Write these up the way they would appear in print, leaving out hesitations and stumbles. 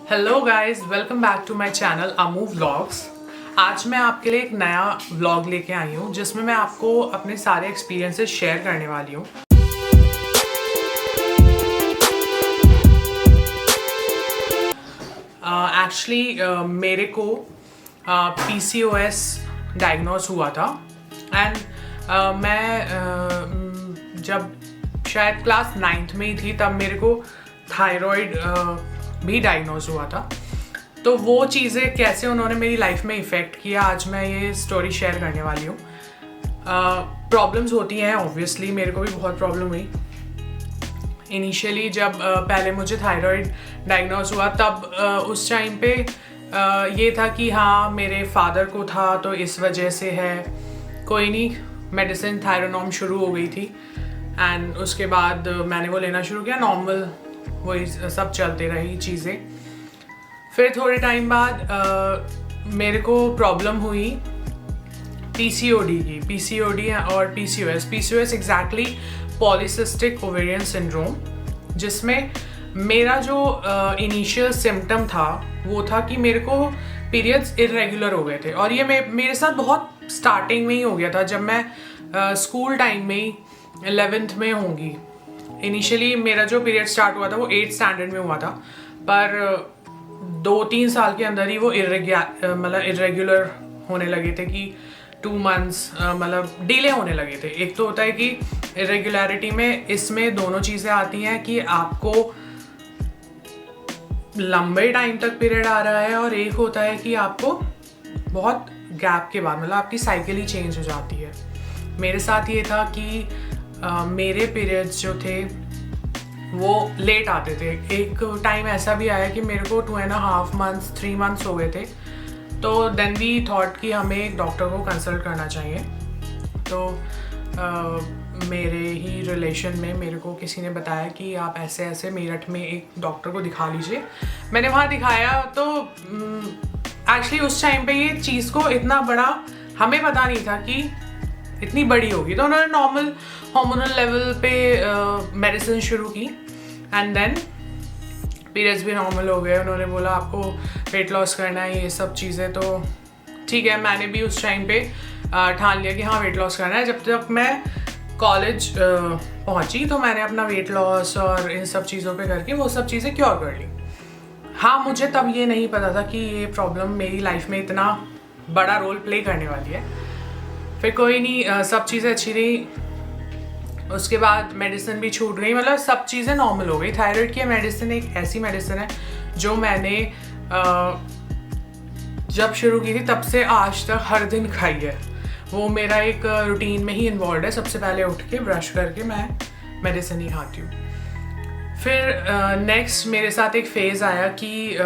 Hello guys, welcome back to my channel Amu vlogs. आज मैं आपके लिए एक नया व्लॉग लेके आई हूँ जिसमें मैं आपको अपने सारे एक्सपीरियंसेस शेयर करने वाली हूँ। एक्चुअली मेरे को PCOS डायग्नोज हुआ था एंड मैं जब शायद क्लास 9th में ही थी तब मेरे को थायराइड भी डायग्नोज हुआ था। तो वो चीज़ें कैसे उन्होंने मेरी लाइफ में इफ़ेक्ट किया, आज मैं ये स्टोरी शेयर करने वाली हूँ। प्रॉब्लम्स होती हैं, ऑब्वियसली मेरे को भी बहुत प्रॉब्लम हुई इनिशियली। जब पहले मुझे थायराइड डायग्नोज हुआ तब उस टाइम पे ये था कि हाँ मेरे फादर को था तो इस वजह से है, कोई नहीं। मेडिसिन थायरोनॉम शुरू हो गई थी एंड उसके बाद मैंने वो लेना शुरू किया, नॉर्मल वही सब चलते रही चीज़ें। फिर थोड़े टाइम बाद मेरे को प्रॉब्लम हुई PCOD की, PCOD और PCOS exactly polycystic ovarian syndrome, जिसमें मेरा जो इनिशियल सिम्टम था वो था कि मेरे को पीरियड्स इरेगुलर हो गए थे। और ये मेरे साथ बहुत स्टार्टिंग में ही हो गया था, जब मैं स्कूल टाइम में ही 11th में होंगी। इनिशियली मेरा जो पीरियड स्टार्ट हुआ था वो 8th स्टैंडर्ड में हुआ था, पर 2-3 साल के अंदर ही वो इरेगुलर होने लगे थे कि 2 months मतलब डिले होने लगे थे। एक तो होता है कि इरेगुलरिटी में इसमें दोनों चीज़ें आती हैं कि आपको लंबे टाइम तक पीरियड आ रहा है, और एक होता है कि आपको बहुत गैप के बाद मतलब आपकी साइकिल ही चेंज हो जाती है। मेरे साथ ये था कि मेरे पीरियड्स जो थे वो लेट आते थे। एक टाइम ऐसा भी आया कि मेरे को 2.5 months 3 months हो गए थे। तो देन वी थॉट कि हमें एक डॉक्टर को कंसल्ट करना चाहिए। तो मेरे ही रिलेशन में मेरे को किसी ने बताया कि आप ऐसे ऐसे मेरठ में एक डॉक्टर को दिखा लीजिए। मैंने वहाँ दिखाया तो एक्चुअली उस टाइम पे ये चीज़ को इतना बड़ा हमें पता नहीं था कि इतनी बड़ी होगी। तो उन्होंने नॉर्मल हार्मोनल लेवल पे मेडिसिन शुरू की एंड देन पीरियड्स भी नॉर्मल हो गए। उन्होंने बोला आपको वेट लॉस करना है, ये सब चीज़ें। तो ठीक है, मैंने भी उस टाइम पे ठान लिया कि हाँ वेट लॉस करना है। जब तक मैं कॉलेज पहुँची तो मैंने अपना वेट लॉस और इन सब चीज़ों पे करके वो सब चीज़ें क्योर कर ली। हाँ, मुझे तब ये नहीं पता था कि ये प्रॉब्लम मेरी लाइफ में इतना बड़ा रोल प्ले करने वाली है। फिर कोई नहीं, सब चीज़ें अच्छी रही। उसके बाद मेडिसिन भी छूट गई, मतलब सब चीज़ें नॉर्मल हो गई। थायराइड की मेडिसिन एक ऐसी मेडिसिन है जो मैंने जब शुरू की थी तब से आज तक हर दिन खाई है। वो मेरा एक रूटीन में ही इन्वॉल्व है। सबसे पहले उठ के ब्रश करके मैं मेडिसिन ही खाती हूँ। फिर नेक्स्ट मेरे साथ एक फेज़ आया कि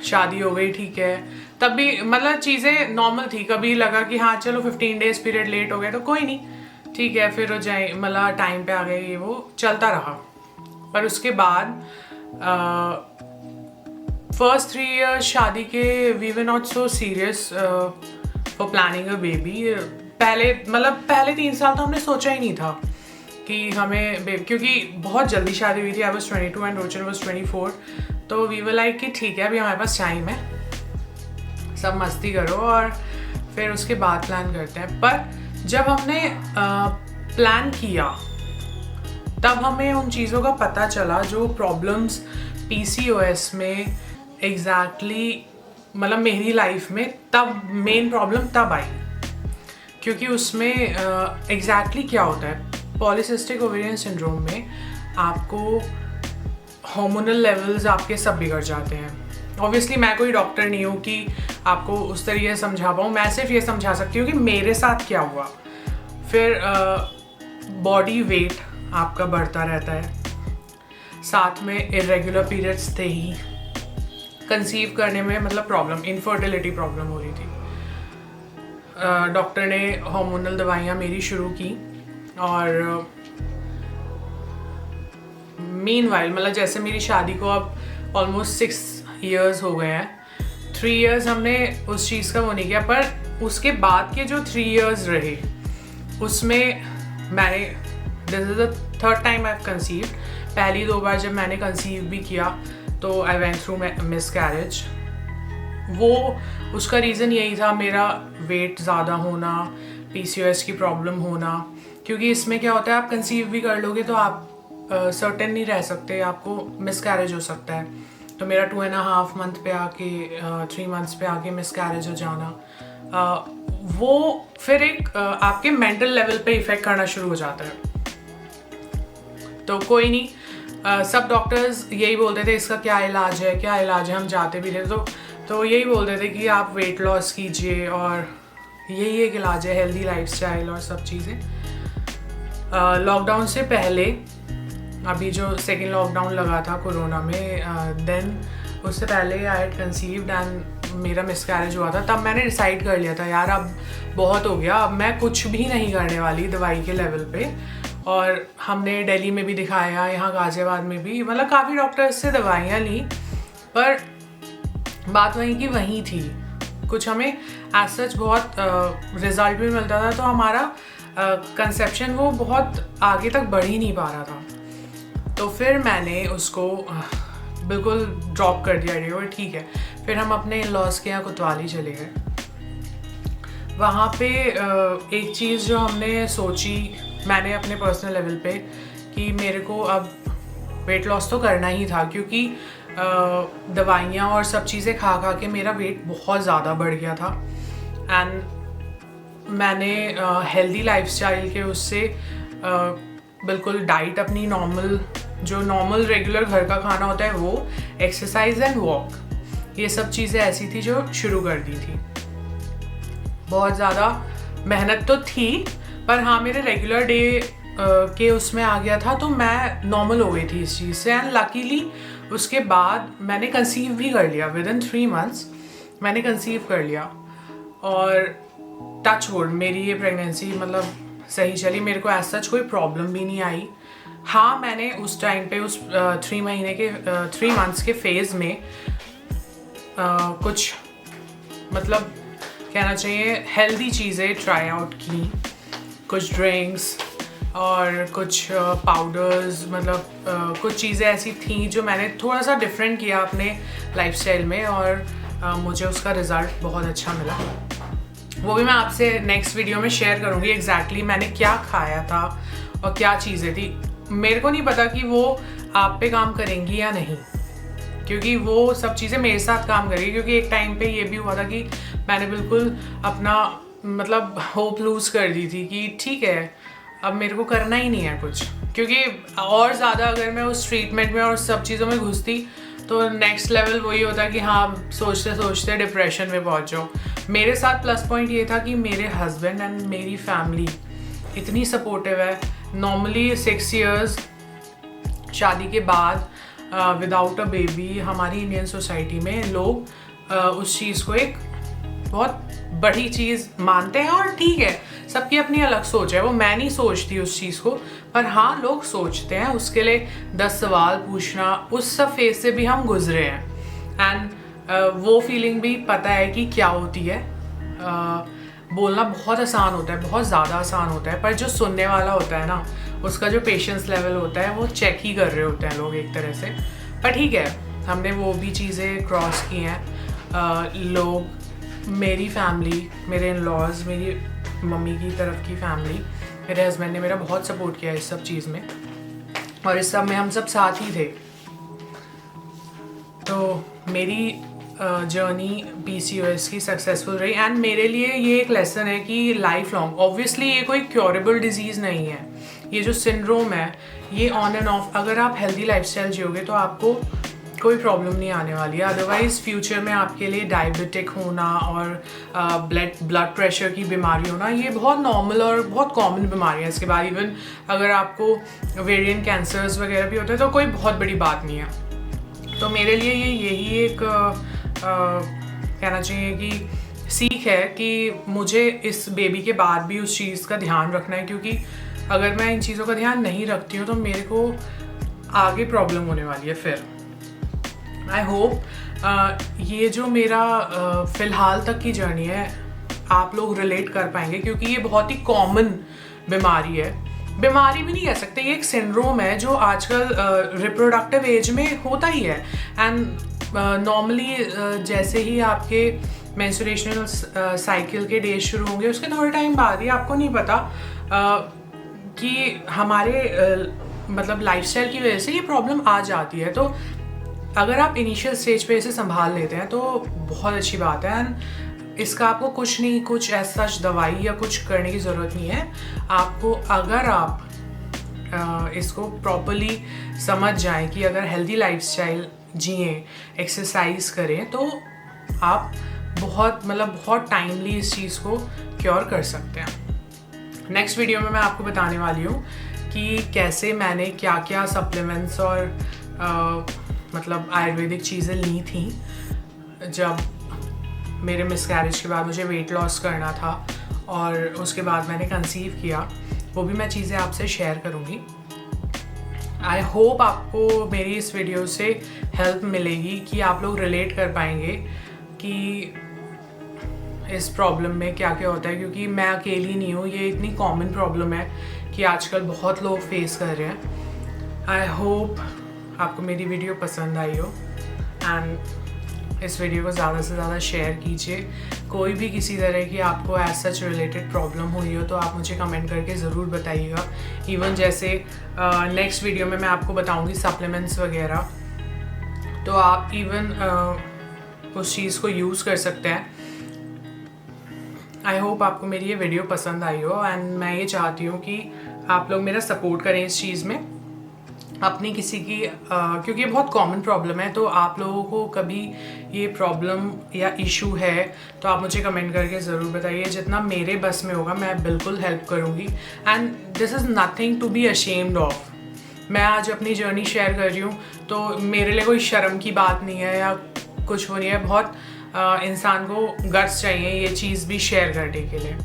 शादी हो गई, ठीक है। तब भी मतलब चीज़ें नॉर्मल थी। कभी लगा कि हाँ चलो 15 days पीरियड लेट हो गए तो कोई नहीं, ठीक है, फिर हो जाए, मतलब टाइम पे आ गए, ये वो चलता रहा। पर उसके बाद फर्स्ट 3 years शादी के we were not so serious for planning a baby. पहले 3 साल तो हमने सोचा ही नहीं था कि हमें क्योंकि बहुत जल्दी शादी हुई थी। I was 22 and रोचन was 24। तो वी वर लाइक कि ठीक है, अभी हमारे पास टाइम है, सब मस्ती करो और फिर उसके बाद प्लान करते हैं। पर जब हमने प्लान किया तब हमें उन चीज़ों का पता चला जो प्रॉब्लम्स PCOS में एग्जैक्टली मतलब मेरी लाइफ में तब मेन प्रॉब्लम तब आई, क्योंकि उसमें एग्जैक्टली क्या होता है पॉलीसिस्टिक ओवेरियन सिंड्रोम में, आपको हार्मोनल लेवल्स आपके सब बिगड़ जाते हैं। ऑब्वियसली मैं कोई डॉक्टर नहीं हूँ कि आपको उस तरीके से समझा पाऊँ। मैं सिर्फ ये समझा सकती हूँ कि मेरे साथ क्या हुआ। फिर बॉडी वेट आपका बढ़ता रहता है, साथ में इरेगुलर पीरियड्स थे ही, कंसीव करने में मतलब प्रॉब्लम, इनफर्टिलिटी प्रॉब्लम हो रही थी। डॉक्टर ने हार्मोनल दवाइयाँ मेरी शुरू की और मीनवाइल मतलब जैसे मेरी शादी को अब ऑलमोस्ट 6 years हो गए हैं, 3 years हमने उस चीज़ का वो नहीं किया। पर उसके बाद के जो 3 years रहे उसमें मैंने this is the 3rd time I have conceived. पहली 2 बार जब मैंने कंसीव भी किया तो आई वेंट थ्रू मिसकैरेज। वो उसका रीज़न यही था, मेरा वेट ज़्यादा होना, PCOS की प्रॉब्लम होना। क्योंकि इसमें क्या होता है, आप कंसीव भी कर लोगे तो आप सर्टेन नहीं रह सकते, आपको मिसकैरेज हो सकता है। तो मेरा 2.5 मंथ पे आके 3 मंथ्स पे आके मिसकैरेज हो जाना, वो फिर एक आपके मेंटल लेवल पे इफ़ेक्ट करना शुरू हो जाता है। तो कोई नहीं, सब डॉक्टर्स यही बोलते थे इसका क्या इलाज है, क्या इलाज है। हम जाते भी थे तो यही बोलते थे कि आप वेट लॉस कीजिए और यही एक इलाज है, हेल्दी लाइफस्टाइल और सब चीज़ें। लॉकडाउन से पहले, अभी जो सेकेंड लॉकडाउन लगा था कोरोना में, देन उससे पहले आई हैड कंसीव्ड एंड मेरा मिसकैरेज हुआ था। तब मैंने डिसाइड कर लिया था यार अब बहुत हो गया, अब मैं कुछ भी नहीं करने वाली दवाई के लेवल पे। और हमने दिल्ली में भी दिखाया, यहाँ गाज़ियाबाद में भी, मतलब काफ़ी डॉक्टर्स से दवाइयाँ ली, पर बात वहीं की वहीं थी। कुछ हमें एज सच बहुत रिजल्ट भी मिलता था, तो हमारा कंसेप्शन वो बहुत आगे तक बढ़ ही नहीं पा रहा था। तो फिर मैंने उसको बिल्कुल ड्रॉप कर दिया आइडिया, और ठीक है। फिर हम अपने इन-लॉज के यहाँ कोतवाली चले गए। वहाँ पे एक चीज़ जो हमने सोची मैंने अपने पर्सनल लेवल पे, कि मेरे को अब वेट लॉस तो करना ही था, क्योंकि दवाइयाँ और सब चीज़ें खा खा के मेरा वेट बहुत ज़्यादा बढ़ गया था। एंड मैंने हेल्दी लाइफस्टाइल के उससे बिल्कुल डाइट अपनी नॉर्मल रेगुलर घर का खाना होता है वो, एक्सरसाइज एंड वॉक, ये सब चीज़ें ऐसी थी जो शुरू कर दी थी। बहुत ज़्यादा मेहनत तो थी, पर हाँ मेरे रेगुलर डे के उसमें आ गया था, तो मैं नॉर्मल हो गई थी इस चीज़ से। एंड लकीली उसके बाद मैंने कंसीव भी कर लिया, विदिन 3 मंथ्स मैंने कंसीव कर लिया। और टच वुड मेरी ये प्रेगनेंसी मतलब सही चली, मेरे को ऐसा कोई प्रॉब्लम भी नहीं आई। हाँ मैंने उस टाइम पे उस 3 मंथ्स के फेज़ में कुछ मतलब कहना चाहिए हेल्दी चीज़ें ट्राई आउट की, कुछ ड्रिंक्स और कुछ पाउडर्स, मतलब कुछ चीज़ें ऐसी थी जो मैंने थोड़ा सा डिफरेंट किया अपने लाइफस्टाइल में, और मुझे उसका रिज़ल्ट बहुत अच्छा मिला। वो भी मैं आपसे नेक्स्ट वीडियो में शेयर करूँगी एग्जैक्टली मैंने क्या खाया था और क्या चीज़ें थी। मेरे को नहीं पता कि वो आप पे काम करेंगी या नहीं, क्योंकि वो सब चीज़ें मेरे साथ काम करेगी। क्योंकि एक टाइम पे ये भी हुआ था कि मैंने बिल्कुल अपना मतलब होप लूज़ कर दी थी कि ठीक है अब मेरे को करना ही नहीं है कुछ, क्योंकि और ज़्यादा अगर मैं उस ट्रीटमेंट में और सब चीज़ों में घुसती तो नेक्स्ट लेवल वही होता कि हाँ सोचते सोचते डिप्रेशन में पहुँच जाओ। मेरे साथ प्लस पॉइंट ये था कि मेरे हस्बैंड एंड मेरी फैमिली इतनी सपोर्टिव है। नॉर्मली 6 इयर्स शादी के बाद विदाउट अ बेबी हमारी इंडियन सोसाइटी में लोग उस चीज़ को एक बहुत बड़ी चीज़ मानते हैं, और ठीक है सबकी अपनी अलग सोच है, वो मैं नहीं सोचती उस चीज़ को, पर हाँ लोग सोचते हैं। उसके लिए 10 सवाल पूछना, उस सब फेज से भी हम गुजरे हैं। एंड वो फीलिंग भी पता है कि क्या होती है। बोलना बहुत आसान होता है, बहुत ज़्यादा आसान होता है, पर जो सुनने वाला होता है ना, उसका जो पेशेंस लेवल होता है वो चेक ही कर रहे होते हैं लोग एक तरह से। पर ठीक है हमने वो भी चीज़ें क्रॉस की हैं। लोग, मेरी फैमिली, मेरे इन-लॉज, मेरी मम्मी की तरफ की फैमिली, मेरे हस्बैंड ने मेरा बहुत सपोर्ट किया इस सब चीज़ में, और इस सब में हम सब साथ ही थे। तो मेरी जर्नी PCOS की सक्सेसफुल रही, एंड मेरे लिए ये एक लेसन है कि लाइफ लॉन्ग, ऑब्वियसली ये कोई क्योरेबल डिजीज़ नहीं है। ये जो सिंड्रोम है ये ऑन एंड ऑफ, अगर आप हेल्दी लाइफस्टाइल जियोगे तो आपको कोई प्रॉब्लम नहीं आने वाली है। अदरवाइज़ फ्यूचर में आपके लिए डायबिटिक होना और ब्लड प्रेशर की बीमारी होना ये बहुत नॉर्मल और बहुत कॉमन बीमारी है। इसके बाद इवन अगर आपको वेरिएंट कैंसर्स वगैरह भी होते हैं तो कोई बहुत बड़ी बात नहीं है। तो मेरे लिए यही एक कहना चाहिए कि सीख है कि मुझे इस बेबी के बाद भी उस चीज़ का ध्यान रखना है, क्योंकि अगर मैं इन चीज़ों का ध्यान नहीं रखती हूँ तो मेरे को आगे प्रॉब्लम होने वाली है। फिर आई होप ये जो मेरा फ़िलहाल तक की जर्नी है आप लोग रिलेट कर पाएंगे, क्योंकि ये बहुत ही कॉमन बीमारी है। बीमारी भी नहीं कह सकते, ये एक सिंड्रोम है जो आजकल रिप्रोडक्टिव एज में होता ही है। एंड नॉर्मली जैसे ही आपके मेंस्ट्रुएशनल साइकिल के डेज शुरू होंगे, उसके थोड़े टाइम बाद ही, आपको नहीं पता कि हमारे मतलब लाइफस्टाइल की वजह से ये प्रॉब्लम आ जाती है। तो अगर आप इनिशियल स्टेज पे इसे संभाल लेते हैं तो बहुत अच्छी बात है। एंड इसका आपको कुछ ऐसा दवाई या कुछ करने की ज़रूरत नहीं है। आपको अगर आप इसको प्रॉपरली समझ जाएं कि अगर हेल्दी लाइफस्टाइल जिए, एक्सरसाइज करें, तो आप बहुत टाइमली इस चीज़ को क्योर कर सकते हैं। नेक्स्ट वीडियो में मैं आपको बताने वाली हूँ कि कैसे मैंने क्या क्या सप्लीमेंट्स और आयुर्वेदिक चीज़ें ली थी जब मेरे मिसकैरेज के बाद मुझे वेट लॉस करना था, और उसके बाद मैंने कंसीव किया। वो भी मैं चीज़ें आपसे शेयर करूँगी। आई होप आपको मेरी इस वीडियो से हेल्प मिलेगी कि आप लोग रिलेट कर पाएंगे कि इस प्रॉब्लम में क्या क्या होता है, क्योंकि मैं अकेली नहीं हूँ। ये इतनी कॉमन प्रॉब्लम है कि आजकल बहुत लोग फेस कर रहे हैं। आई होप आपको मेरी वीडियो पसंद आई हो, एंड इस वीडियो को ज़्यादा से ज़्यादा शेयर कीजिए। कोई भी किसी तरह की आपको एज सच रिलेटेड प्रॉब्लम हुई हो तो आप मुझे कमेंट करके ज़रूर बताइएगा। इवन जैसे नेक्स्ट वीडियो में मैं आपको बताऊंगी सप्लीमेंट्स वगैरह, तो आप इवन उस चीज़ को यूज़ कर सकते हैं। आई होप आपको मेरी ये वीडियो पसंद आई हो, एंड मैं ये चाहती हूँ कि आप लोग मेरा सपोर्ट करें इस चीज़ में। अपनी किसी की क्योंकि ये बहुत कॉमन प्रॉब्लम है, तो आप लोगों को कभी ये प्रॉब्लम या इशू है तो आप मुझे कमेंट करके ज़रूर बताइए। जितना मेरे बस में होगा मैं बिल्कुल हेल्प करूँगी। And this is nothing to be ashamed of. मैं आज अपनी जर्नी शेयर कर रही हूँ तो मेरे लिए कोई शर्म की बात नहीं है या कुछ वो नहीं है। बहुत इंसान को गट्स चाहिए ये चीज़ भी शेयर करने के लिए।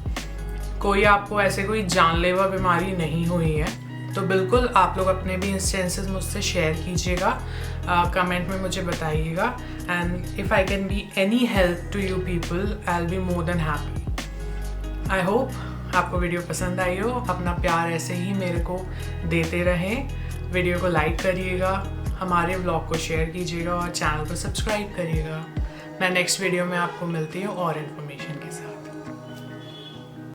कोई आपको ऐसे कोई जानलेवा बीमारी नहीं हुई है, तो बिल्कुल आप लोग अपने भी इंस्टेंसेस मुझसे शेयर कीजिएगा, कमेंट में मुझे बताइएगा। And if I can be any help to you people, I will be more than happy. I hope आपको वीडियो पसंद आई हो। अपना प्यार ऐसे ही मेरे को देते रहें। वीडियो को लाइक करिएगा, हमारे व्लॉग को शेयर कीजिएगा और चैनल को सब्सक्राइब करिएगा। मैं नेक्स्ट वीडियो में आपको मिलती हूँ और इन्फॉर्मेशन के